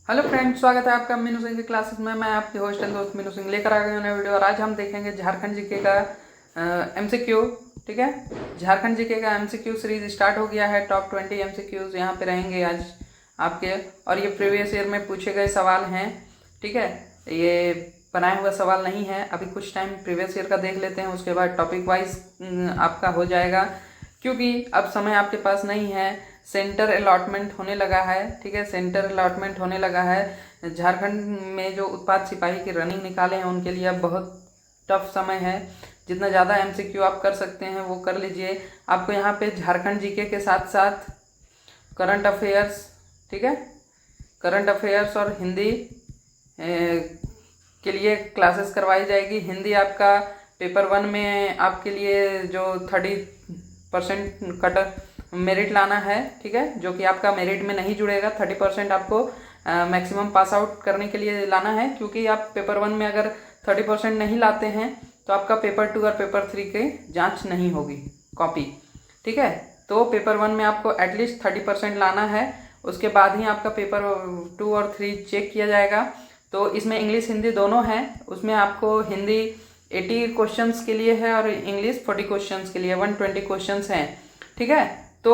Hello friends, स्वागत है आपका मीनू सिंह की क्लासेस में। मैं आपकी होस्ट एंड दोस्त मीनू सिंह लेकर आ गया हूं नया वीडियो। और आज हम देखेंगे झारखंड जीके का एमसीक्यू। ठीक है, झारखंड जीके का एमसीक्यू सीरीज स्टार्ट हो गया है। टॉप 20 एमसीक्यूज यहाँ पे रहेंगे आज आपके। और ये प्रीवियस ईयर में पूछे गए सवाल हैं। ठीक है, ये बनाया हुआ सवाल नहीं है। अभी कुछ टाइम प्रीवियस ईयर का देख लेते हैं, उसके बाद टॉपिक वाइज आपका हो जाएगा, क्योंकि अब समय आपके पास नहीं है। सेंटर अलॉटमेंट होने लगा है। ठीक है, सेंटर अलॉटमेंट होने लगा है। झारखंड में जो उत्पाद सिपाही की रनिंग निकाले हैं उनके लिए अब बहुत टफ समय है। जितना ज़्यादा एमसीक्यू आप कर सकते हैं वो कर लीजिए। आपको यहाँ पे झारखंड जीके के साथ साथ करंट अफेयर्स, ठीक है, करंट अफेयर्स और हिंदी के लिए क्लासेस करवाई जाएगी। हिंदी आपका पेपर 1 में आपके लिए जो 30% कट मेरिट लाना है। ठीक है, जो कि आपका मेरिट में नहीं जुड़ेगा। 30% आपको मैक्सिमम पास आउट करने के लिए लाना है, क्योंकि आप पेपर 1 में अगर 30% नहीं लाते हैं तो आपका पेपर 2 और पेपर 3 की जांच नहीं होगी, कॉपी। ठीक है, तो पेपर 1 में आपको एटलीस्ट 30% लाना है, उसके बाद ही आपका पेपर 2 और 3 चेक किया जाएगा। तो इसमें इंग्लिश हिंदी दोनों है। उसमें आपको हिंदी 80 क्वेश्चंस के लिए है और इंग्लिश 40 क्वेश्चंस के लिए 120 क्वेश्चंस हैं। ठीक है, तो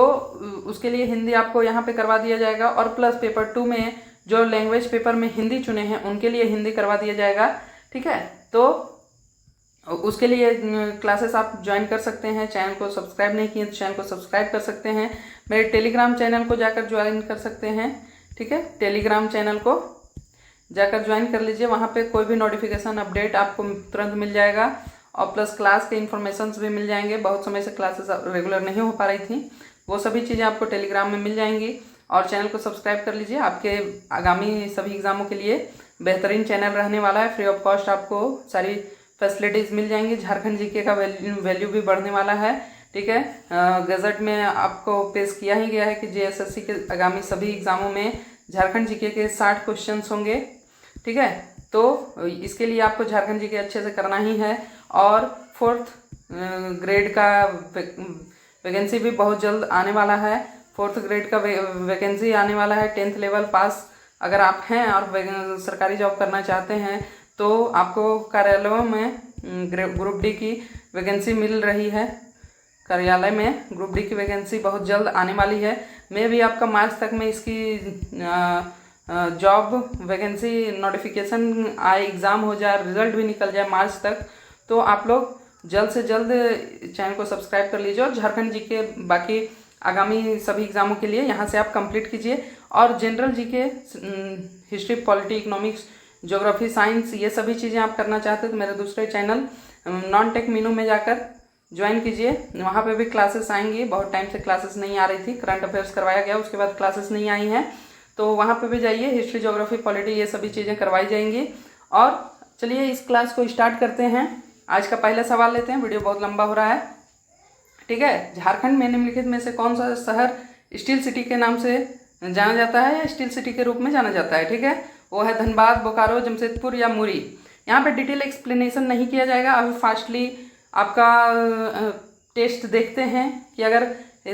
उसके लिए हिंदी आपको यहाँ पे करवा दिया जाएगा। और प्लस पेपर 2 में जो लैंग्वेज पेपर में हिंदी चुने हैं उनके लिए हिंदी करवा दिया जाएगा। ठीक है, तो उसके लिए क्लासेस आप ज्वाइन कर सकते हैं। चैनल को सब्सक्राइब नहीं किए तो चैनल को सब्सक्राइब कर सकते हैं। मेरे टेलीग्राम चैनल को जाकर ज्वाइन कर सकते हैं। ठीक है, टेलीग्राम चैनल को जाकर ज्वाइन कर लीजिए। वहाँ पे कोई भी नोटिफिकेशन अपडेट आपको तुरंत मिल जाएगा और प्लस क्लास के इन्फॉर्मेशंस भी मिल जाएंगे। बहुत समय से क्लासेस रेगुलर नहीं हो पा रही थी, वो सभी चीज़ें आपको टेलीग्राम में मिल जाएंगी। और चैनल को सब्सक्राइब कर लीजिए। आपके आगामी सभी एग्जामों के लिए बेहतरीन चैनल रहने वाला है। फ्री ऑफ कॉस्ट आपको सारी फैसिलिटीज़ मिल जाएंगी। झारखंड जीके का वैल्यू भी बढ़ने वाला है। ठीक है, गजट में आपको पेश किया ही गया है कि जेएसएससी के आगामी सभी एग्जामों में झारखंड जीके के 60 क्वेश्चन होंगे। ठीक है, तो इसके लिए आपको झारखंड जीके अच्छे से करना ही है। और 4th ग्रेड का वैकेंसी भी बहुत जल्द आने वाला है। 4th ग्रेड का वैकेंसी आने वाला है। 10th लेवल पास अगर आप हैं और सरकारी जॉब करना चाहते हैं तो आपको कार्यालयों में ग्रुप डी की वैकेंसी मिल रही है। कार्यालय में ग्रुप डी की वैकेंसी बहुत जल्द आने वाली है। मैं भी आपका मार्च तक में इसकी जॉब वैकेंसी नोटिफिकेशन आए, एग्ज़ाम हो जाए, रिजल्ट भी निकल जाए मार्च तक, तो आप लोग जल्द से जल्द चैनल को सब्सक्राइब कर लीजिए। और झारखंड जीके बाकी आगामी सभी एग्ज़ामों के लिए यहाँ से आप कंप्लीट कीजिए। और general GK, history, polity, economics, geography, science, ये सभी चीज़ें आप करना चाहते हैं तो मेरे दूसरे चैनल नॉन टेक मीनू में जाकर ज्वाइन कीजिए। वहाँ पे भी क्लासेस आएंगी। बहुत टाइम से क्लासेस नहीं आ रही थी, करंट अफेयर्स करवाया गया, उसके बाद क्लासेस नहीं आई हैं, तो वहाँ पे भी जाइए। हिस्ट्री, ज्योग्राफी, पॉलिटी, ये सभी चीज़ें करवाई जाएंगी। और चलिए इस क्लास को स्टार्ट करते हैं। आज का पहला सवाल लेते हैं, वीडियो बहुत लंबा हो रहा है। ठीक है, झारखंड में निम्नलिखित में से कौन सा शहर स्टील सिटी के नाम से जाना जाता है या स्टील सिटी के रूप में जाना जाता है? ठीक है, वो है धनबाद, बोकारो, जमशेदपुर या मुरी। यहाँ पे डिटेल एक्सप्लेनेशन नहीं किया जाएगा। अभी फास्टली आपका टेस्ट देखते हैं कि अगर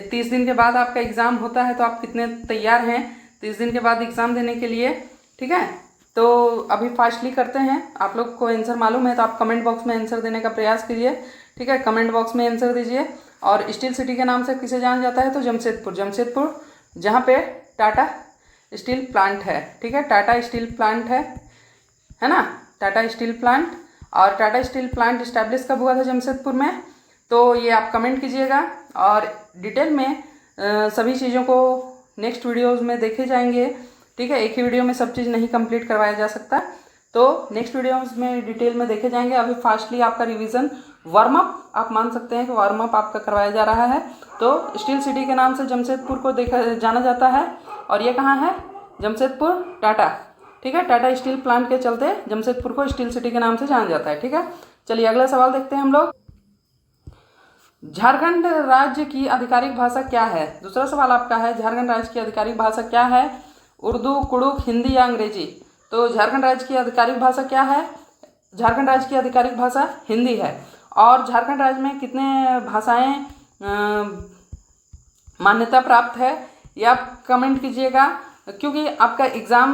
30 दिन के बाद आपका एग्ज़ाम होता है तो आप कितने तैयार हैं 30 दिन के बाद एग्ज़ाम देने के लिए। ठीक है, तो अभी फास्टली करते हैं। आप लोग को आंसर मालूम है तो आप कमेंट बॉक्स में आंसर देने का प्रयास कीजिए। ठीक है, कमेंट बॉक्स में आंसर दीजिए। और स्टील सिटी के नाम से किसे जाना जाता है तो जमशेदपुर, जमशेदपुर जहाँ पे टाटा स्टील प्लांट है। ठीक है, टाटा स्टील प्लांट है ना, टाटा स्टील प्लांट। और टाटा स्टील प्लांट इस्टेब्लिश कब हुआ था जमशेदपुर में, तो ये आप कमेंट कीजिएगा। और डिटेल में सभी चीज़ों को नेक्स्ट वीडियोस में देखे जाएंगे। ठीक है, एक ही वीडियो में सब चीज़ नहीं कंप्लीट करवाया जा सकता, तो नेक्स्ट वीडियोस में डिटेल में देखे जाएंगे। अभी फास्टली आपका रिवीजन, वार्म अप आप मान सकते हैं कि वार्म अप आपका करवाया जा रहा है। तो स्टील सिटी के नाम से जमशेदपुर को देखा जाना जाता है। और ये कहाँ है? जमशेदपुर, टाटा। ठीक है, टाटा स्टील प्लांट के चलते जमशेदपुर को स्टील सिटी के नाम से जाना जाता है। ठीक है, चलिए अगला सवाल देखते हैं हम लोग। झारखंड राज्य की आधिकारिक भाषा क्या है? दूसरा सवाल आपका है, झारखंड राज्य की आधिकारिक भाषा क्या है? उर्दू, कुड़ुक, हिंदी या अंग्रेजी? तो झारखंड राज्य की आधिकारिक भाषा क्या है? झारखंड राज्य की आधिकारिक भाषा हिंदी है। और झारखंड राज्य में कितने भाषाएं मान्यता प्राप्त है ये आप कमेंट कीजिएगा। क्योंकि आपका एग्ज़ाम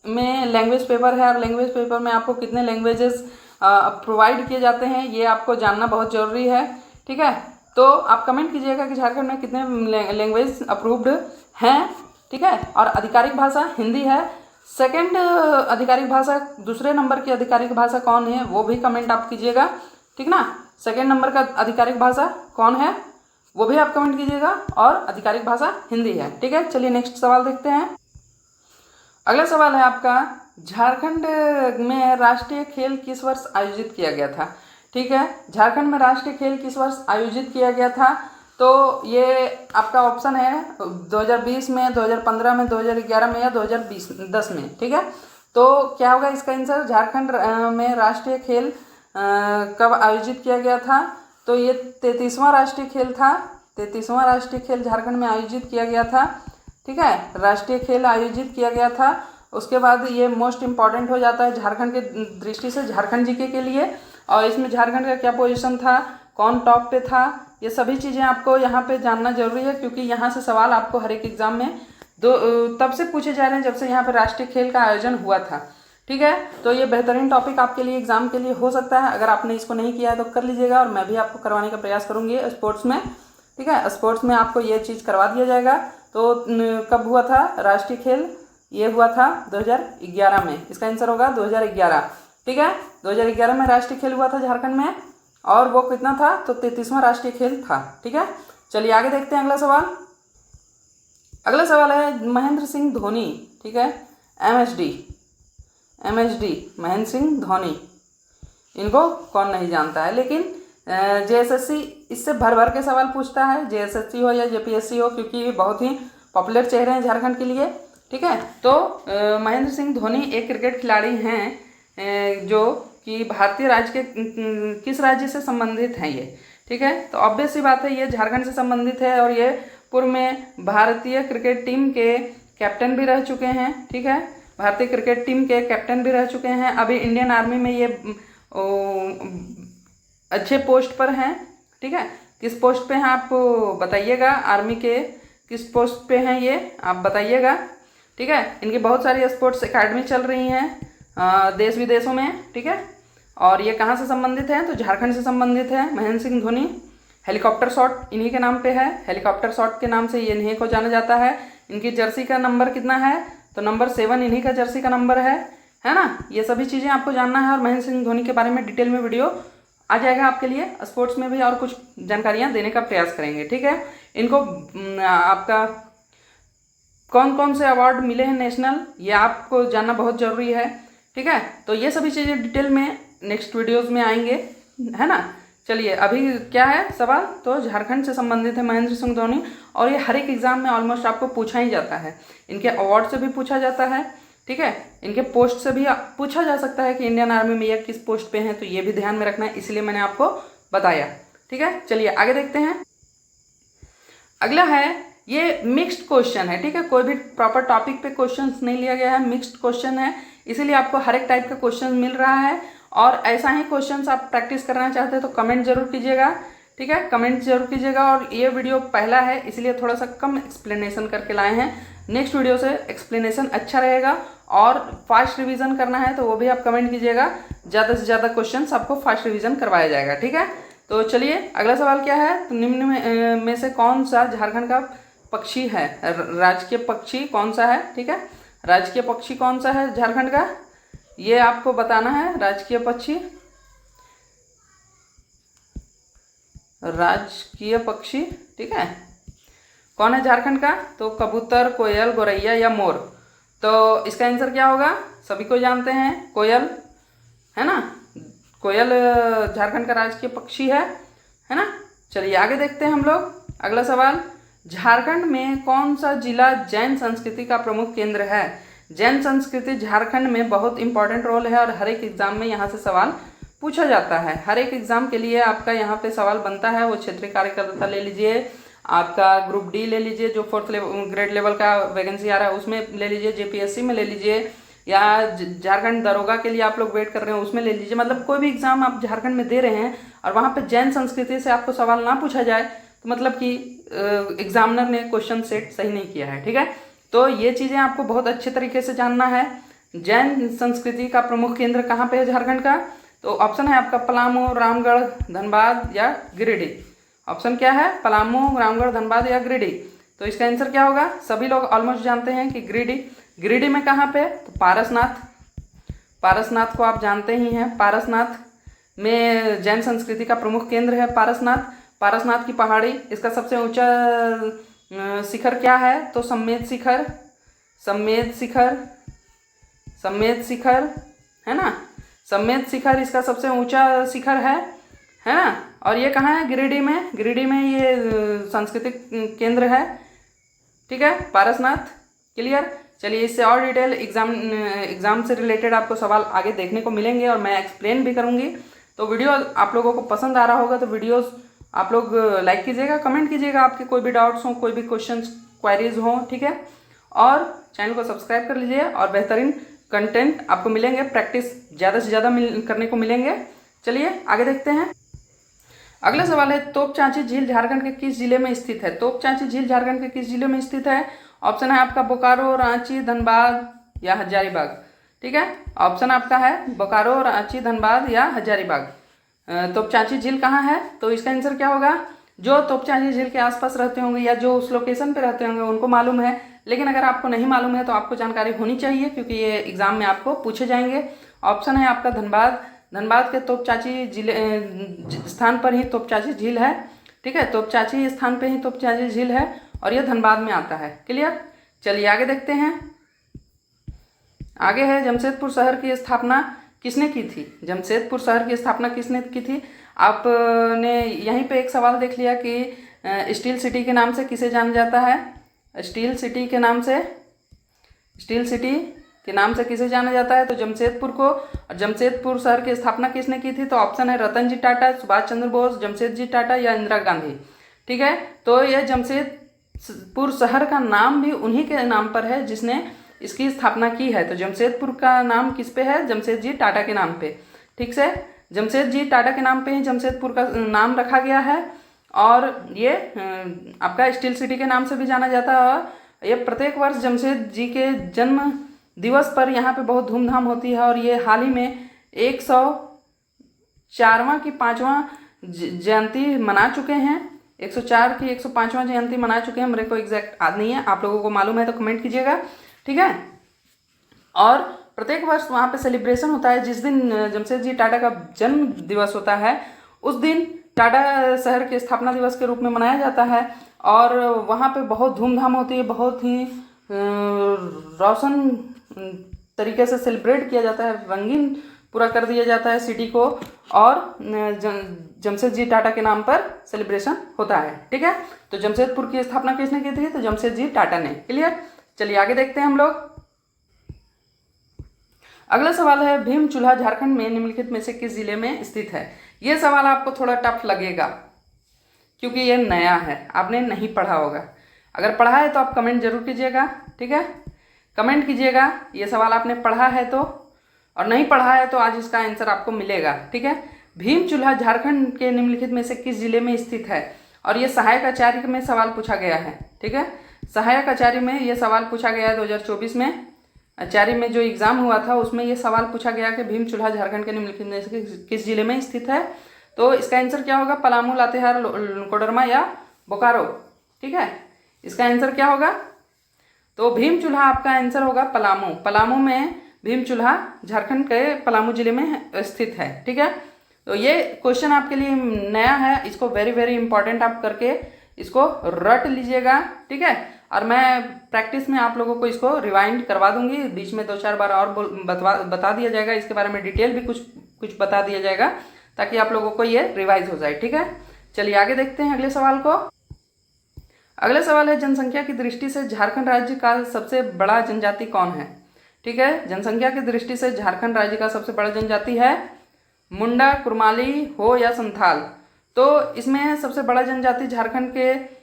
में लैंग्वेज पेपर है और लैंग्वेज पेपर में आपको कितने लैंग्वेजेस प्रोवाइड किए जाते हैं ये आपको जानना बहुत ज़रूरी है। ठीक है, तो आप कमेंट कीजिएगा कि झारखंड में कितने लैंग्वेज अप्रूव्ड हैं। ठीक है, और आधिकारिक भाषा हिंदी है। सेकंड आधिकारिक भाषा, दूसरे नंबर की आधिकारिक भाषा कौन है वो भी कमेंट आप कीजिएगा। ठीक ना, सेकंड नंबर का आधिकारिक भाषा कौन है वो भी आप कमेंट कीजिएगा, और आधिकारिक भाषा हिंदी है। ठीक है, चलिए नेक्स्ट सवाल देखते हैं। अगला सवाल है आपका, झारखंड में राष्ट्रीय खेल किस वर्ष आयोजित किया गया था। ठीक है, झारखंड में राष्ट्रीय खेल किस वर्ष आयोजित किया गया था, तो ये आपका ऑप्शन है 2020 में, 2015 में, 2011 में या 2010 में। ठीक है, तो क्या होगा इसका आंसर, झारखंड में राष्ट्रीय खेल कब आयोजित किया गया था, तो ये 33वां राष्ट्रीय खेल था। 33वां राष्ट्रीय खेल झारखंड में आयोजित किया गया था। ठीक है, राष्ट्रीय खेल आयोजित किया गया था। उसके बाद ये मोस्ट इम्पॉर्टेंट हो जाता है झारखंड के दृष्टि से, झारखंड जीके के लिए, और इसमें झारखंड का क्या पोजीशन था, कौन टॉप पे था, ये सभी चीज़ें आपको यहाँ पे जानना जरूरी है, क्योंकि यहाँ से सवाल आपको हर एक एग्जाम में तब से पूछे जा रहे हैं जब से यहाँ पे राष्ट्रीय खेल का आयोजन हुआ था। ठीक है, तो ये बेहतरीन टॉपिक आपके लिए एग्जाम के लिए हो सकता है। अगर आपने इसको नहीं किया है तो कर लीजिएगा, और मैं भी आपको करवाने का प्रयास करूँगी स्पोर्ट्स में। ठीक है, स्पोर्ट्स में आपको ये चीज़ करवा दिया जाएगा। तो कब हुआ था राष्ट्रीय खेल, ये हुआ था 2011 में, इसका आंसर होगा 2011। ठीक है, 2011 में राष्ट्रीय खेल हुआ था झारखंड में, और वो कितना था, तो 33वां राष्ट्रीय खेल था। ठीक है, चलिए आगे देखते हैं अगला सवाल। अगला सवाल है महेंद्र सिंह धोनी। ठीक है, MSD महेंद्र सिंह धोनी, इनको कौन नहीं जानता है, लेकिन JSSC इससे भर भर के सवाल पूछता है, JSSC हो या JPSC हो, क्योंकि ये बहुत ही पॉपुलर चेहरे हैं झारखंड के लिए। ठीक है, तो महेंद्र सिंह धोनी एक क्रिकेट खिलाड़ी हैं जो कि भारतीय राज्य के किस राज्य से संबंधित हैं ये। ठीक है, तो ऑब्वियस सी बात है ये झारखंड से संबंधित है, और ये पूर्व में भारतीय क्रिकेट टीम के कैप्टन भी रह चुके हैं। ठीक है, भारतीय क्रिकेट टीम के कैप्टन भी रह चुके हैं। अभी इंडियन आर्मी में ये अच्छे पोस्ट पर हैं। ठीक है, किस पोस्ट पे हैं आप बताइएगा, आर्मी के किस पोस्ट पे हैं ये आप बताइएगा। ठीक है, इनकी बहुत सारी स्पोर्ट्स एकेडमी चल रही हैं देश विदेशों में। ठीक है, और ये कहाँ से संबंधित है, तो झारखंड से संबंधित है। महेंद्र सिंह धोनी हेलीकॉप्टर शॉट इन्हीं के नाम पे है, हेलीकॉप्टर शॉट के नाम से ये इन्हीं को जाना जाता है। इनकी जर्सी का नंबर कितना है, तो नंबर 7 इन्हीं का जर्सी का नंबर है ना। ये सभी चीज़ें आपको जानना है, और महेंद्र सिंह धोनी के बारे में डिटेल में वीडियो आ जाएगा आपके लिए। स्पोर्ट्स में भी और कुछ जानकारियाँ देने का प्रयास करेंगे। ठीक है, इनको आपका कौन कौन से अवार्ड मिले हैं नेशनल, ये आपको जानना बहुत ज़रूरी है। ठीक है, तो ये सभी चीज़ें डिटेल में नेक्स्ट वीडियोस में आएंगे, है ना। चलिए अभी क्या है सवाल, तो झारखंड से संबंधित है महेंद्र सिंह धोनी, और ये हर एक एग्जाम में ऑलमोस्ट आपको पूछा ही जाता है। इनके अवार्ड से भी पूछा जाता है। ठीक है, इनके पोस्ट से भी पूछा जा सकता है कि इंडियन आर्मी में ये किस पोस्ट पे हैं, तो ये भी ध्यान में रखना है, इसलिए मैंने आपको बताया। ठीक है, चलिए आगे देखते हैं। अगला है ये मिक्स्ड क्वेश्चन है। ठीक है, कोई भी प्रॉपर टॉपिक पे क्वेश्चन नहीं लिया गया है, मिक्स्ड क्वेश्चन है, इसीलिए आपको हर एक टाइप का क्वेश्चन मिल रहा है। और ऐसा ही क्वेश्चंस आप प्रैक्टिस करना चाहते हैं तो कमेंट जरूर कीजिएगा। ठीक है, कमेंट जरूर कीजिएगा। और ये वीडियो पहला है इसलिए थोड़ा सा कम एक्सप्लेनेशन करके लाए हैं। नेक्स्ट वीडियो से एक्सप्लेनेशन अच्छा रहेगा, और फास्ट रिवीजन करना है तो वो भी आप कमेंट कीजिएगा। ज़्यादा से ज़्यादा क्वेश्चंस आपको फास्ट रिवीजन करवाया जाएगा। ठीक है, तो चलिए अगला सवाल क्या है, तो निम्न में से कौन सा झारखंड का पक्षी है, राजकीय पक्षी कौन सा है। ठीक है, राजकीय पक्षी कौन सा है झारखंड का, ये आपको बताना है। राजकीय पक्षी, राजकीय पक्षी, ठीक है, कौन है झारखंड का, तो कबूतर, कोयल, गौरैया या मोर। तो इसका आंसर क्या होगा, सभी को जानते हैं, कोयल, है ना। कोयल झारखंड का राजकीय पक्षी है ना। चलिए आगे देखते हैं हम लोग। अगला सवाल, झारखंड में कौन सा जिला जैन संस्कृति का प्रमुख केंद्र है। जैन संस्कृति झारखंड में बहुत इंपॉर्टेंट रोल है, और हर एक एग्जाम में यहाँ से सवाल पूछा जाता है। हर एक एग्जाम के लिए आपका यहाँ पे सवाल बनता है। वो क्षेत्रीय कार्यकर्ता ले लीजिए, आपका ग्रुप डी ले लीजिए जो 4th ग्रेड लेवल का वैकेंसी आ रहा है उसमें ले लीजिए, JPSC में ले लीजिए, या झारखंड दरोगा के लिए आप लोग वेट कर रहे हैं उसमें ले लीजिए। मतलब कोई भी एग्जाम आप झारखंड में दे रहे हैं और वहाँ पे जैन संस्कृति से आपको सवाल ना पूछा जाए तो मतलब कि एग्जामिनर ने क्वेश्चन सेट सही नहीं किया है। ठीक है, तो ये चीज़ें आपको बहुत अच्छे तरीके से जानना है। जैन संस्कृति का प्रमुख केंद्र कहाँ पे है झारखंड का? तो ऑप्शन है आपका पलामू, रामगढ़, धनबाद या गिरिडीह। ऑप्शन क्या है? पलामू, रामगढ़, धनबाद या गिरिडीह। तो इसका आंसर क्या होगा? सभी लोग ऑलमोस्ट जानते हैं कि गिरिडीह। गिरिडीह में कहाँ पे? तो पारसनाथ। पारसनाथ को आप जानते ही हैं। पारसनाथ में जैन संस्कृति का प्रमुख केंद्र है पारसनाथ। पारसनाथ की पहाड़ी, इसका सबसे ऊंचा शिखर क्या है? तो सम्मेद शिखर। सम्मेद शिखर, सम्मेद शिखर है ना। सम्मेद शिखर इसका सबसे ऊंचा शिखर है ना। और ये कहाँ है? गिरिडीह में। गिरिडीह में ये सांस्कृतिक केंद्र है, ठीक है, पारसनाथ। क्लियर? चलिए, इससे और डिटेल एग्जाम से रिलेटेड आपको सवाल आगे देखने को मिलेंगे और मैं एक्सप्लेन भी करूँगी। तो वीडियो आप लोगों को पसंद आ रहा होगा तो वीडियोस आप लोग लाइक कीजिएगा, कमेंट कीजिएगा, आपके कोई भी डाउट्स हों, कोई भी क्वेश्चंस क्वायरीज हों, ठीक है। और चैनल को सब्सक्राइब कर लीजिए और बेहतरीन कंटेंट आपको मिलेंगे, प्रैक्टिस ज़्यादा से ज़्यादा करने को मिलेंगे। चलिए आगे देखते हैं। अगला सवाल है, तोपचांची झील झारखंड के किस जिले में स्थित है? तोपचांची झील झारखंड के किस जिले में स्थित है? ऑप्शन है आपका बोकारो, रांची, धनबाद या हजारीबाग, ठीक है। ऑप्शन आपका है बोकारो, रांची, धनबाद या हजारीबाग। तोपचांची झील कहाँ है? तो इसका आंसर क्या होगा? जो तोपचांची झील के आसपास रहते होंगे या जो उस लोकेशन पे रहते होंगे उनको मालूम है, लेकिन अगर आपको नहीं मालूम है तो आपको जानकारी होनी चाहिए क्योंकि ये एग्जाम में आपको पूछे जाएंगे। ऑप्शन है आपका धनबाद। धनबाद के तोपचांची जिले स्थान पर ही तोपचांची झील है, ठीक है। तोपचांची स्थान पे ही तोपचांची झील है और यह धनबाद में आता है। क्लियर? चलिए आगे देखते हैं। आगे है, जमशेदपुर शहर की स्थापना किसने की थी? जमशेदपुर शहर की स्थापना किसने की थी? आपने यहीं पे एक सवाल देख लिया कि स्टील सिटी के नाम से किसे जाना जाता है? स्टील सिटी के नाम से, स्टील सिटी के नाम से किसे जाना जाता है? तो जमशेदपुर को। और जमशेदपुर शहर की स्थापना किसने की थी? तो ऑप्शन है रतन जी टाटा, सुभाष चंद्र बोस, जमशेद जी टाटा या इंदिरा गांधी, ठीक है। तो यह जमशेदपुर शहर का नाम भी उन्हीं के नाम पर है जिसने इसकी स्थापना की है। तो जमशेदपुर का नाम किस पे है? जमशेद जी टाटा के नाम पे, ठीक से। जमशेद जी टाटा के नाम पे ही जमशेदपुर का नाम रखा गया है और ये आपका स्टील सिटी के नाम से भी जाना जाता है। और ये प्रत्येक वर्ष जमशेद जी के जन्म दिवस पर यहाँ पे बहुत धूमधाम होती है और ये हाल ही में 104वां की 5वां जयंती मना चुके हैं। 104 की 105वां जयंती मना चुके हैं। मेरे को एग्जैक्ट याद नहीं है, आप लोगों को मालूम है तो कमेंट कीजिएगा, ठीक है। और प्रत्येक वर्ष वहाँ पे सेलिब्रेशन होता है। जिस दिन जमशेद जी टाटा का जन्म दिवस होता है उस दिन टाटा शहर के स्थापना दिवस के रूप में मनाया जाता है और वहाँ पे बहुत धूमधाम होती है, बहुत ही रोशन तरीके से सेलिब्रेट किया जाता है, रंगीन पूरा कर दिया जाता है सिटी को और जमशेद जी टाटा के नाम पर सेलिब्रेशन होता है, ठीक है। तो जमशेदपुर की स्थापना किसने की थी? तो जमशेद जी टाटा ने। क्लियर? चलिए आगे देखते हैं हम लोग। अगला सवाल है, भीम चूल्हा झारखंड में निम्नलिखित में से किस जिले में स्थित है? ये सवाल आपको थोड़ा टफ लगेगा क्योंकि ये नया है, आपने नहीं पढ़ा होगा। अगर पढ़ा है तो आप कमेंट जरूर कीजिएगा, ठीक है। कमेंट कीजिएगा ये सवाल आपने पढ़ा है तो, और नहीं पढ़ा है तो आज इसका आंसर आपको मिलेगा, ठीक है। भीम चूल्हा झारखंड के निम्नलिखित में से किस जिले में स्थित है? और ये सहायक आचार्य में सवाल पूछा गया है, ठीक है। सहायक आचार्य में ये सवाल पूछा गया है 2024 में। आचार्य में जो एग्जाम हुआ था उसमें ये सवाल पूछा गया कि भीम चूल्हा झारखंड के निम्नलिखित में से किस जिले में स्थित है? तो इसका आंसर क्या होगा? पलामू, लातेहार, कोडरमा या बोकारो, ठीक है। इसका आंसर क्या होगा? तो भीम चूल्हा आपका आंसर होगा पलामू। पलामू में भीम चूल्हा झारखंड के पलामू जिले में स्थित है, ठीक है। तो ये क्वेश्चन आपके लिए नया है, इसको वेरी वेरी इंपॉर्टेंट आप करके इसको रट लीजिएगा, ठीक है। और मैं प्रैक्टिस में आप लोगों को इसको रिवाइंड करवा दूंगी, बीच में 2-4 बार और बता दिया जाएगा, इसके बारे में डिटेल भी कुछ बता दिया जाएगा ताकि आप लोगों को ये रिवाइज हो जाए, ठीक है। चलिए आगे देखते हैं अगले सवाल को। अगला सवाल है, जनसंख्या की दृष्टि से झारखंड राज्य का सबसे बड़ा जनजाति कौन है? ठीक है, जनसंख्या की दृष्टि से झारखंड राज्य का सबसे बड़ा जनजाति है मुंडा, कुरमाली, हो या संथाल। तो इसमें सबसे बड़ा जनजाति झारखंड के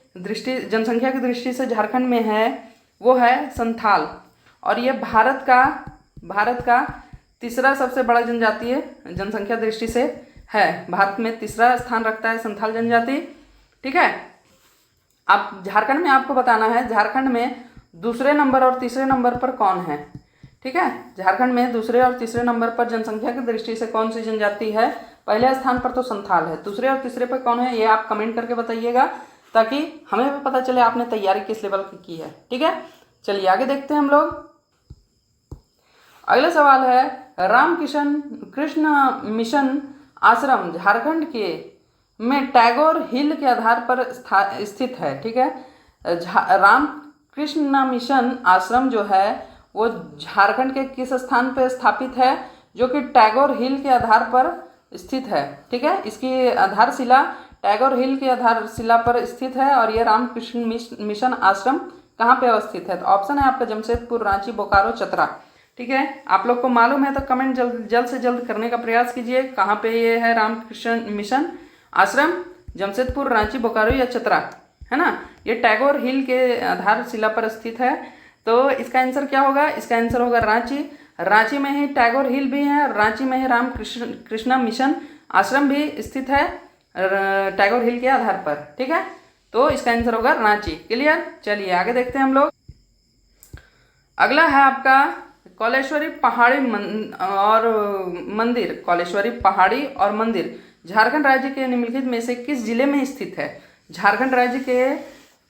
जनसंख्या की दृष्टि से झारखंड में है वो है संथाल। और ये भारत का तीसरा सबसे बड़ा जनजाति जनसंख्या दृष्टि से है। भारत में तीसरा स्थान रखता है संथाल जनजाति, ठीक है। आप झारखंड में आपको बताना है, झारखंड में दूसरे नंबर और तीसरे नंबर पर कौन है? ठीक है, झारखंड में दूसरे और तीसरे नंबर पर जनसंख्या की दृष्टि से कौन सी जनजाति है? पहले स्थान पर तो संथाल है, दूसरे और तीसरे पर कौन है ये आप कमेंट करके बताइएगा, ताकि हमें भी पता चले आपने तैयारी किस लेवल की है। ठीक है, चलिए आगे देखते हैं हम लोग। अगला सवाल है, रामकिशन कृष्ण मिशन आश्रम झारखंड के में टैगोर हिल के आधार पर स्थित है। ठीक है, राम कृष्ण मिशन आश्रम जो है वो झारखंड के किस स्थान पर स्थापित है? जो कि टैगोर हिल के आधार पर स्थित है। ठीक है, इसकी आधारशिला टैगोर हिल की आधारशिला पर स्थित है। और ये रामकृष्ण मिशन आश्रम कहाँ पे अवस्थित है? तो ऑप्शन है आपका जमशेदपुर, रांची, बोकारो, चतरा। ठीक है, आप लोग को मालूम है तो कमेंट जल्द से जल्द करने का प्रयास कीजिए, कहाँ पे ये है रामकृष्ण मिशन आश्रम, जमशेदपुर, रांची, बोकारो या चतरा, है ना। ये टैगोर हिल के आधारशिला पर स्थित है। तो इसका आंसर क्या होगा? इसका आंसर होगा रांची। रांची में ही टैगोर हिल भी है, रांची में ही कृष्णा मिशन आश्रम भी स्थित है टैगोर हिल के आधार पर। ठीक है, तो इसका आंसर होगा रांची। क्लियर, चलिए आगे देखते हैं हम लोग। अगला है आपका कौलेश्वरी पहाड़ी और मंदिर। कौलेश्वरी पहाड़ी और मंदिर झारखंड राज्य के निम्नलिखित में से किस जिले में स्थित है? झारखंड राज्य के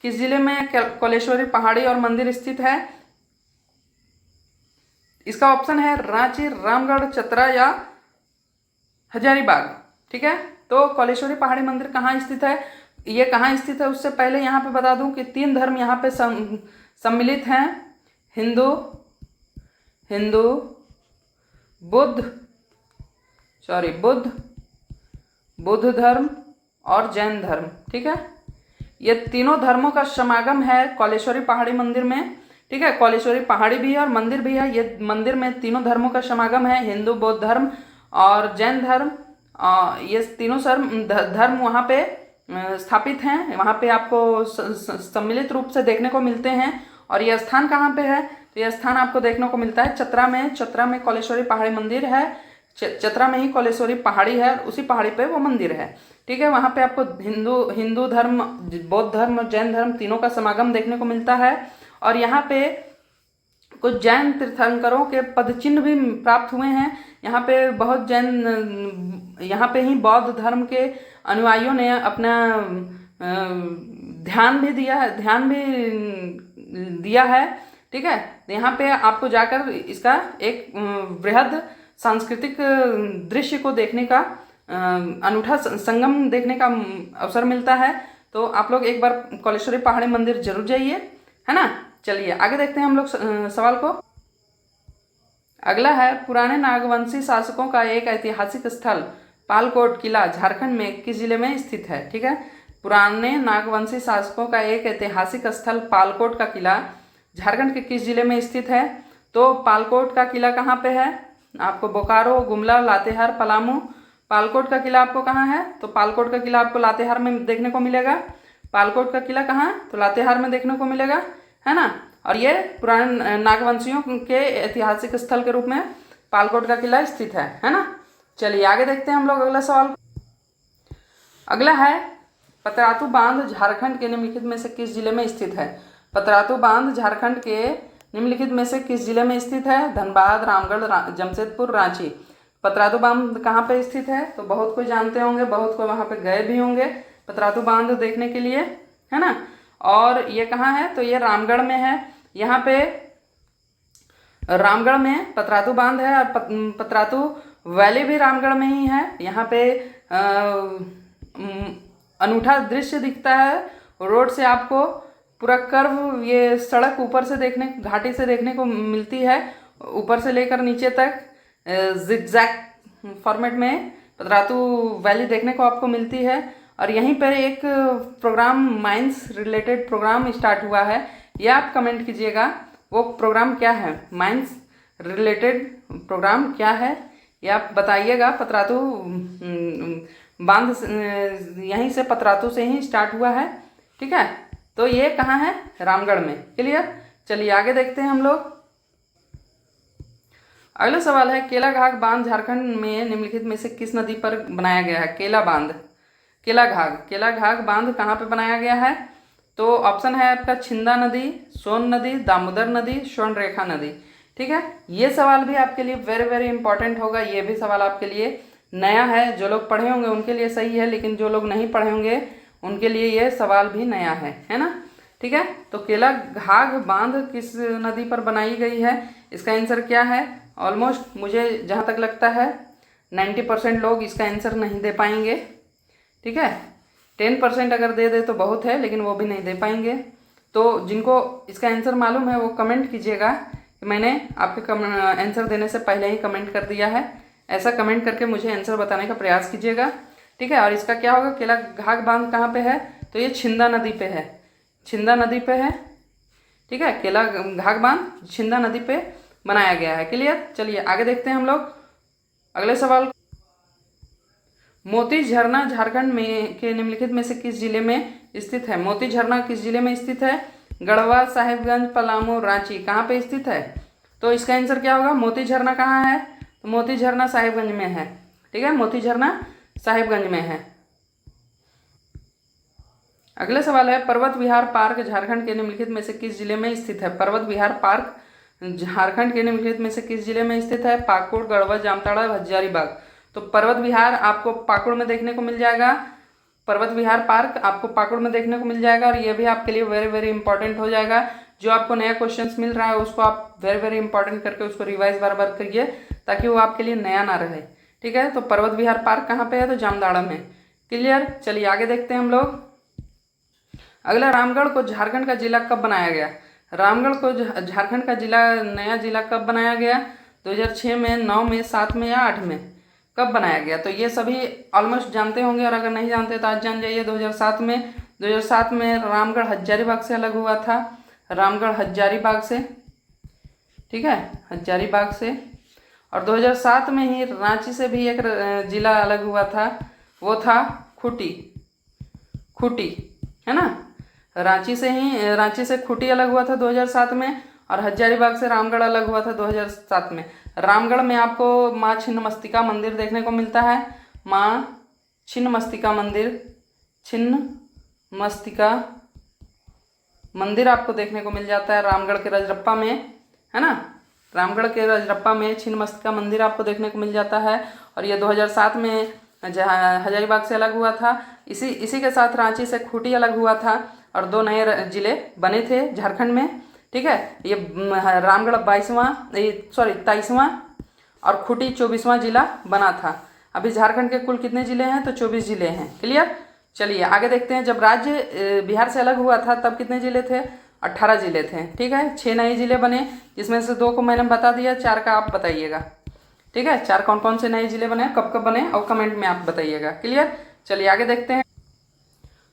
किस जिले में कौलेश्वरी पहाड़ी और मंदिर स्थित है? इसका ऑप्शन है रांची, रामगढ़, चतरा या हजारीबाग। ठीक है, तो कौलेश्वरी पहाड़ी मंदिर कहाँ स्थित है? ये कहाँ स्थित है उससे पहले यहाँ पे बता दूं कि 3 धर्म यहाँ पे सम्मिलित हैं। हिंदू बुद्ध धर्म और जैन धर्म। ठीक है, ये तीनों धर्मों का समागम है कौलेश्वरी पहाड़ी मंदिर में। ठीक है, कौलेश्वरी पहाड़ी भी है और मंदिर भी है। ये मंदिर में तीनों धर्मों का समागम है, हिंदू, बौद्ध धर्म और जैन धर्म। ये तीनों धर्म वहाँ पे स्थापित हैं, वहाँ पे आपको सम्मिलित रूप से देखने को मिलते हैं। और ये स्थान कहाँ पे है? तो ये स्थान आपको देखने को मिलता है चतरा में। चतरा में कौलेश्वरी पहाड़ी मंदिर है, चतरा में ही कौलेश्वरी पहाड़ी है, उसी पहाड़ी पे वो मंदिर है। ठीक है, वहाँ पे आपको हिंदू धर्म, बौद्ध धर्म और जैन धर्म तीनों का समागम देखने को मिलता है। और यहाँ पे कुछ जैन तीर्थंकरों के पदचिन्ह भी प्राप्त हुए हैं। यहाँ पे बहुत यहाँ पे ही बौद्ध धर्म के अनुयायियों ने अपना ध्यान भी दिया है। ठीक है, तो यहाँ पे आपको जाकर इसका एक वृहद सांस्कृतिक दृश्य को देखने का अनूठा संगम देखने का अवसर मिलता है। तो आप लोग एक बार कौलेश्वरी पहाड़ी मंदिर जरूर जाइए, है ना। चलिए आगे देखते हैं हम लोग सवाल को। अगला है, पुराने नागवंशी शासकों का एक ऐतिहासिक स्थल पालकोट किला झारखंड में किस जिले में स्थित है? ठीक है, पुराने नागवंशी शासकों का एक ऐतिहासिक स्थल पालकोट का किला झारखंड के किस जिले में स्थित है? तो पालकोट का किला कहाँ पे है? आपको बोकारो, गुमला, लातेहार, पलामू। पालकोट का किला आपको कहाँ है? तो पालकोट का किला आपको लातेहार में देखने को मिलेगा। पालकोट का किला कहाँ? तो लातेहार में देखने को मिलेगा, है ना। और ये पुराने नागवंशियों के ऐतिहासिक स्थल के रूप में पालकोट का किला स्थित है ना। चलिए आगे देखते हैं हम लोग अगला सवाल। अगला है, पतरातू बांध झारखंड के निम्नलिखित में से किस जिले में स्थित है? पतरातू बांध झारखंड के निम्नलिखित में से किस जिले में स्थित है? धनबाद, रामगढ़, जमशेदपुर, रांची। पतरातू बांध कहाँ पे स्थित है? तो बहुत कोई जानते होंगे, बहुत कोई वहाँ पे गए भी होंगे पतरातू बांध देखने के लिए, है ना। और ये कहाँ है? तो ये रामगढ़ में है। यहाँ पे रामगढ़ में पतरातू बांध है और पतरातू वैली भी रामगढ़ में ही है। यहाँ पे अनूठा दृश्य दिखता है। रोड से आपको पूरा कर्व, ये सड़क ऊपर से घाटी से देखने को मिलती है, ऊपर से लेकर नीचे तक जिगजैग फॉर्मेट में पतरातू वैली देखने को आपको मिलती है। और यहीं पर एक program, mines related program start हुआ है। यह आप कमेंट कीजिएगा, वो प्रोग्राम क्या है? माइंस रिलेटेड प्रोग्राम क्या है ये आप बताइएगा। पतरातू बांध यहीं से, पतरातू से ही स्टार्ट हुआ है। ठीक है, तो ये कहाँ है? रामगढ़ में। क्लियर, चलिए आगे देखते हैं हम लोग। अगला सवाल है, केलाघाग बांध झारखंड में निम्नलिखित में से किस नदी पर बनाया गया है? केलाघाग बांध कहाँ पे बनाया गया है? तो ऑप्शन है आपका छिंदा नदी, सोन नदी, दामोदर नदी, स्वर्णरेखा नदी। ठीक है, ये सवाल भी आपके लिए वेरी वेरी इंपॉर्टेंट होगा। ये भी सवाल आपके लिए नया है। जो लोग पढ़े होंगे उनके लिए सही है, लेकिन जो लोग नहीं पढ़े होंगे उनके लिए ये सवाल भी नया है ना। ठीक है, तो केला घाघ बांध किस नदी पर बनाई गई है? इसका आंसर क्या है? ऑलमोस्ट मुझे जहाँ तक लगता है 90% लोग इसका आंसर नहीं दे पाएंगे। ठीक है, 10% अगर दे दे तो बहुत है, लेकिन वो भी नहीं दे पाएंगे। तो जिनको इसका आंसर मालूम है वो कमेंट कीजिएगा कि मैंने आपके आंसर देने से पहले ही कमेंट कर दिया है। ऐसा कमेंट करके मुझे आंसर बताने का प्रयास कीजिएगा। ठीक है, और इसका क्या होगा? केला घाघ बांध कहाँ पे है? तो ये छिंदा नदी पे है, छिंदा नदी पे है। ठीक है, केला घाघ बांध छिंदा नदी पे बनाया गया है। क्लियर? चलिए आगे देखते हैं हम लोग अगले सवाल। मोती झरना झारखंड में के निम्नलिखित में से किस जिले में स्थित है? मोती झरना किस जिले में स्थित है? गढ़वा, साहिबगंज, पलामू, रांची, कहाँ पे स्थित है? तो इसका आंसर क्या होगा? मोती झरना कहाँ है? तो मोती झरना साहिबगंज में है। ठीक है, मोती झरना साहिबगंज में है। अगला सवाल है, पर्वत विहार पार्क झारखंड के निम्नलिखित में से किस जिले में स्थित है? पर्वत विहार पार्क झारखंड के निम्नलिखित में से किस जिले में स्थित है? पाकुड़, गढ़वा, जामताड़ा, हजारीबाग। तो पर्वत विहार आपको पाकुड़ में देखने को मिल जाएगा। पर्वत विहार पार्क आपको पाकुड़ में देखने को मिल जाएगा। और ये भी आपके लिए वेरी वेरी इंपॉर्टेंट हो जाएगा। जो आपको नया क्वेश्चंस मिल रहा है उसको आप वेरी वेरी इंपॉर्टेंट करके उसको रिवाइज बार बार करिए, ताकि वो आपके लिए नया ना रहे। ठीक है, तो पर्वत विहार पार्क कहाँ पे है? तो जामताड़ा में। क्लियर? चलिए आगे देखते हैं हम लोग। अगला, रामगढ़ को झारखंड का जिला कब बनाया गया? रामगढ़ को झारखंड का जिला, नया जिला कब बनाया गया? 2006 में, 9 में, 7 में या 8 में? कब बनाया गया? तो ये सभी ऑलमोस्ट जानते होंगे, और अगर नहीं जानते तो आज जान जाइए। 2007 में। 2007 में रामगढ़ हजारीबाग से अलग हुआ था। रामगढ़ हजारीबाग से। ठीक है, हजारीबाग से। और 2007 में ही रांची से भी एक जिला अलग हुआ था, वो था खूंटी। खूंटी है ना, रांची से खूंटी अलग हुआ था 2007 में, और हजारीबाग से रामगढ़ अलग हुआ था 2007 में। रामगढ़ में आपको माँ छिन्नमस्तिका मंदिर देखने को मिलता है। माँ छिन्नमस्तिका मंदिर, छिन्नमस्तिका मंदिर आपको देखने को मिल जाता है रामगढ़ के रजरप्पा में, है ना। रामगढ़ के रजरप्पा में छिन्नमस्तिका मंदिर आपको देखने को मिल जाता है। और ये 2007 में हजारीबाग से अलग हुआ था। इसी के साथ रांची से खूंटी अलग हुआ था, और 2 नए जिले बने थे झारखंड में। ठीक है, ये रामगढ़ 23वां और खूंटी 24वां जिला बना था। अभी झारखंड के कुल कितने जिले हैं? तो 24 जिले हैं। क्लियर? चलिए आगे देखते हैं। जब राज्य बिहार से अलग हुआ था तब कितने जिले थे? 18 जिले थे। ठीक है, 6 नए जिले बने, जिसमें से 2 को मैंने बता दिया, 4 का आप बताइएगा। ठीक है, 4 कौन कौन से नए जिले बने, कब कब बने, और कमेंट में आप बताइएगा। क्लियर? चलिए आगे देखते हैं।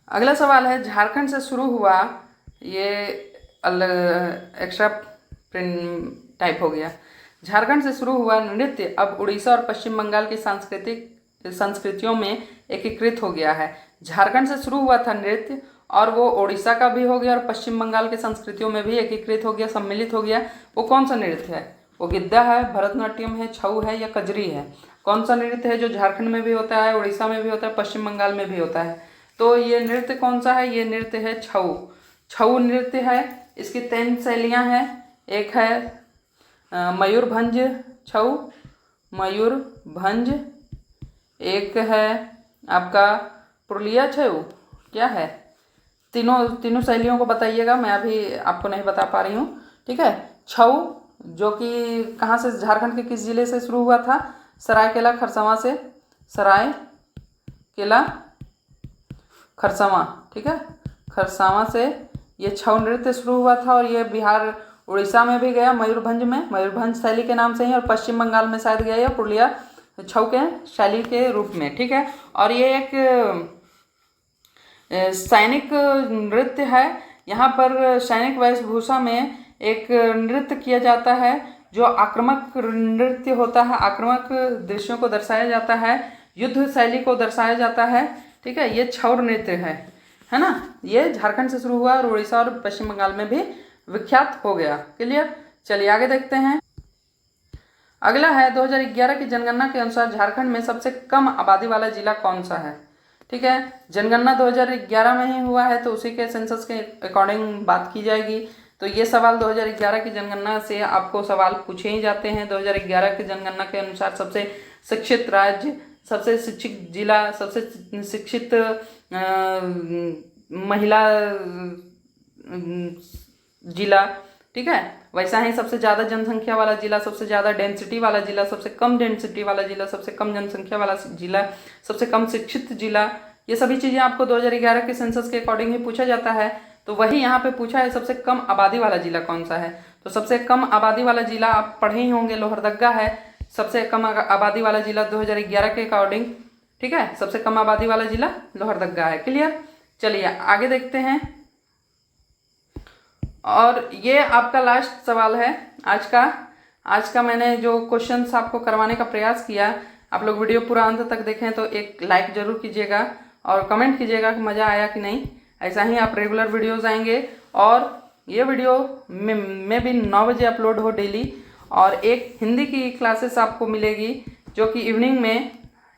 अगला सवाल है, झारखंड से शुरू हुआ, ये एक्स्ट्रा प्रिंट टाइप हो गया। झारखंड से शुरू हुआ नृत्य अब उड़ीसा और पश्चिम बंगाल की संस्कृतियों में एकीकृत हो गया है। झारखंड से शुरू हुआ था नृत्य, और वो उड़ीसा का भी हो गया और पश्चिम बंगाल की संस्कृतियों में भी एकीकृत हो गया, सम्मिलित हो गया। वो कौन सा नृत्य है? वो गिद्दा है, भरतनाट्यम है, छऊ है, या कजरी है? कौन सा नृत्य है जो झारखंड में भी होता है, उड़ीसा में भी होता है, पश्चिम बंगाल में भी होता है? तो ये नृत्य कौन सा है? ये नृत्य है छऊ। छऊ नृत्य है। इसकी 3 शैलियाँ हैं। एक है मयूरभंज छऊ, मयूरभंज। एक है आपका पुरुलिया छऊ। क्या है? तीनों शैलियों को बताइएगा, मैं अभी आपको नहीं बता पा रही हूँ। ठीक है, छऊ जो कि कहाँ से, झारखंड के किस जिले से शुरू हुआ था? सरायकेला खरसावां से। सरायकेला खरसावां। ठीक है, खरसावां से ये छऊ नृत्य शुरू हुआ था, और ये बिहार उड़ीसा में भी गया, मयूरभंज में, मयूरभंज शैली के नाम से ही, और पश्चिम बंगाल में शायद गया, या पुरुलिया छऊ के शैली के रूप में। ठीक है, और ये एक सैनिक नृत्य है। यहाँ पर सैनिक वेशभूषा में एक नृत्य किया जाता है जो आक्रामक नृत्य होता है, आक्रामक दृश्यों को दर्शाया जाता है, युद्ध शैली को दर्शाया जाता है। ठीक है, ये छऊ नृत्य है ना। ये झारखंड से शुरू हुआ और उड़ीसा और पश्चिम बंगाल में भी विख्यात हो गया। क्लियर? चलिए आगे देखते हैं। अगला है, 2011 की जनगणना के अनुसार झारखंड में सबसे कम आबादी वाला जिला कौन सा है? ठीक ठीक है। जनगणना 2011 में ही हुआ है, तो उसी के सेंसस के अकॉर्डिंग बात की जाएगी। तो ये सवाल 2011 की जनगणना से आपको सवाल पूछे ही जाते हैं। 2011 की जनगणना के अनुसार सबसे शिक्षित राज्य, सबसे शिक्षित जिला, सबसे शिक्षित महिला जिला, ठीक है। वैसा ही सबसे ज़्यादा जनसंख्या वाला जिला, सबसे ज़्यादा डेंसिटी वाला जिला, सबसे कम डेंसिटी वाला जिला, सबसे कम जनसंख्या वाला जिला, सबसे कम शिक्षित जिला, ये सभी चीज़ें आपको 2011 के सेंसस के अकॉर्डिंग ही पूछा जाता है। तो वही यहाँ पे पूछा है सबसे कम आबादी वाला जिला कौन सा है। तो सबसे कम आबादी वाला जिला आप पढ़े ही होंगे, लोहरदगा है सबसे कम आबादी वाला जिला 2011 के अकॉर्डिंग, ठीक है। सबसे कम आबादी वाला जिला लोहरदगा है। क्लियर। चलिए आगे देखते हैं। और ये आपका लास्ट सवाल है आज का मैंने जो क्वेश्चंस आपको करवाने का प्रयास किया, आप लोग वीडियो पूरा अंत तक देखें तो एक लाइक जरूर कीजिएगा और कमेंट कीजिएगा कि मज़ा आया कि नहीं। ऐसा ही आप रेगुलर वीडियोस आएंगे और ये वीडियो में भी 9 बजे अपलोड हो डेली। और एक हिंदी की क्लासेस आपको मिलेगी जो कि इवनिंग में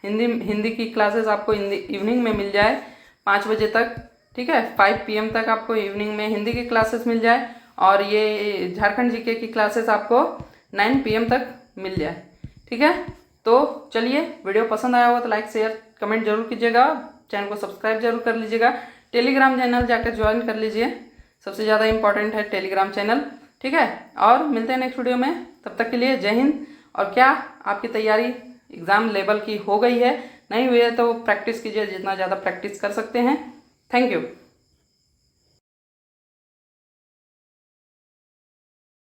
हिंदी की क्लासेस आपको इवनिंग में मिल जाए 5 बजे तक, ठीक है। 5 PM तक आपको इवनिंग में हिंदी की क्लासेस मिल जाए और ये झारखंड जीके की क्लासेस आपको 9 PM तक मिल जाए, ठीक है। तो चलिए, वीडियो पसंद आया हो तो लाइक शेयर कमेंट जरूर कीजिएगा, चैनल को सब्सक्राइब जरूर कर लीजिएगा, टेलीग्राम चैनल जाकर ज्वाइन कर लीजिए, सबसे ज़्यादा इंपॉर्टेंट है टेलीग्राम चैनल, ठीक है। और मिलते हैं नेक्स्ट वीडियो में, तब तक के लिए जय हिंद। और क्या आपकी तैयारी एग्ज़ाम लेवल की हो गई है? नहीं हुई है तो प्रैक्टिस कीजिए, जितना ज़्यादा प्रैक्टिस कर सकते हैं। Thank you.